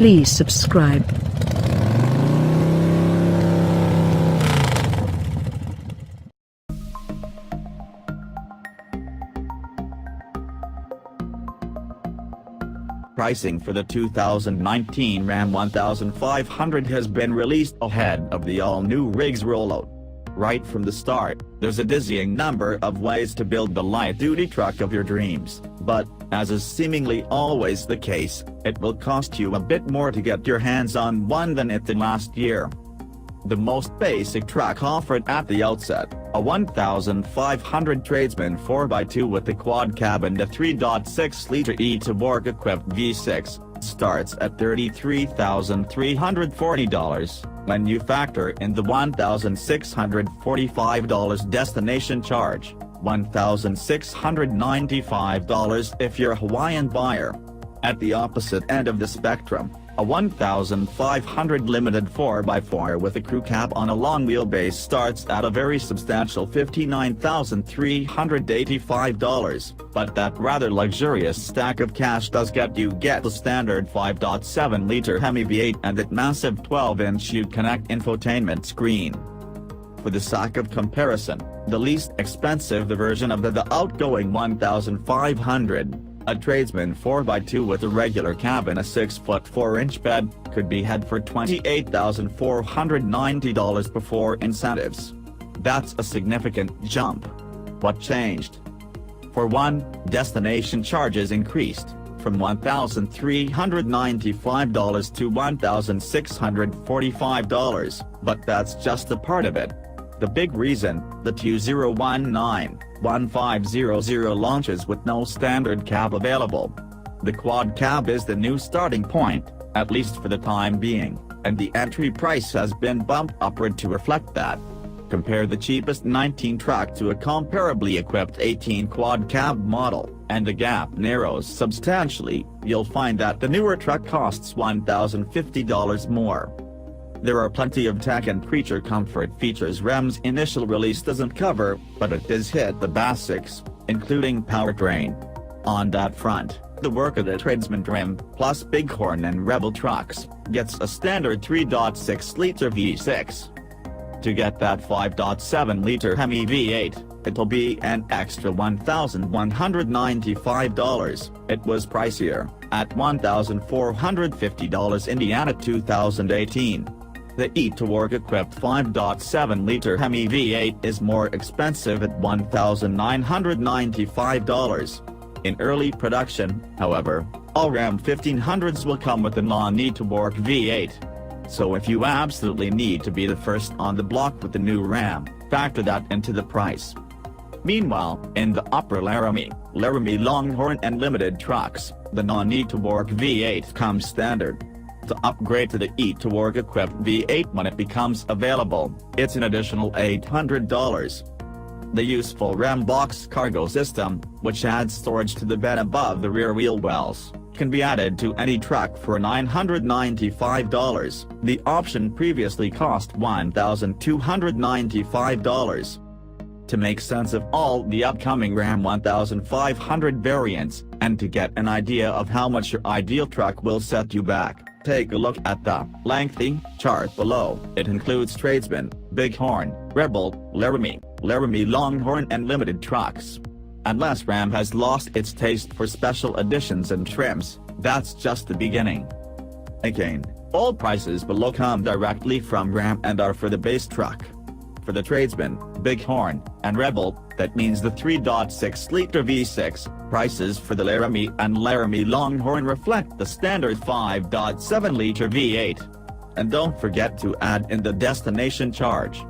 Please subscribe. Pricing for the 2019 Ram 1500 has been released ahead of the all-new rig's rollout. Right from the start, there's a dizzying number of ways to build the light-duty truck of your dreams, but, as is seemingly always the case, it will cost you a bit more to get your hands on one than it did last year. The most basic truck offered at the outset, a 1500 Tradesman 4x2 with a quad cab and a 3.6-liter eTorque-equipped V6, starts at $33,340, when you factor in the $1,645 destination charge, $1,695 if you're a Hawaiian buyer. At the opposite end of the spectrum, a 1500 limited 4x4 with a crew cab on a long wheelbase starts at a very substantial $59,385, but that rather luxurious stack of cash does get the standard 5.7-liter Hemi V8 and that massive 12-inch Uconnect infotainment screen. For the sake of comparison, the least expensive version of the outgoing 1500, a Tradesman 4x2 with a regular cab and a 6-foot 4-inch bed, could be had for $28,490 before incentives. That's a significant jump. What changed? For one, destination charges increased, from $1,395 to $1,645, but that's just a part of it. The big reason, the 2019-1500 launches with no standard cab available. The quad cab is the new starting point, at least for the time being, and the entry price has been bumped upward to reflect that. Compare the cheapest 19 truck to a comparably equipped 18 quad cab model, and the gap narrows substantially. You'll find that the newer truck costs $1,050 more. There are plenty of tech and creature comfort features Ram's initial release doesn't cover, but it does hit the basics, including powertrain. On that front, the work of the Tradesman trim, plus Bighorn and Rebel trucks, gets a standard 3.6-liter V6. To get that 5.7-liter Hemi V8, it'll be an extra $1,195. It was pricier, at $1,450 Indiana 2018. The eTorque-equipped 5.7-liter Hemi V8 is more expensive at $1,995. In early production, however, all Ram 1500s will come with a non-eTorque V8. So if you absolutely need to be the first on the block with the new Ram, factor that into the price. Meanwhile, in the upper Laramie, Longhorn and Limited trucks, the non-eTorque V8 comes standard. To upgrade to the eTorque-equipped V8 when it becomes available, it's an additional $800. The useful Ram box cargo system, which adds storage to the bed above the rear wheel wells, can be added to any truck for $995. The option previously cost $1,295. To make sense of all the upcoming Ram 1500 variants, and to get an idea of how much your ideal truck will set you back, take a look at the lengthy chart below. It includes Tradesman, Bighorn, Rebel, Laramie, Longhorn and Limited trucks. Unless Ram has lost its taste for special editions and trims, that's just the beginning. Again, all prices below come directly from Ram and are for the base truck. For the Tradesman, Bighorn, and Rebel, that means the 3.6-liter V6, prices for the Laramie and Longhorn reflect the standard 5.7-liter V8. And don't forget to add in the destination charge.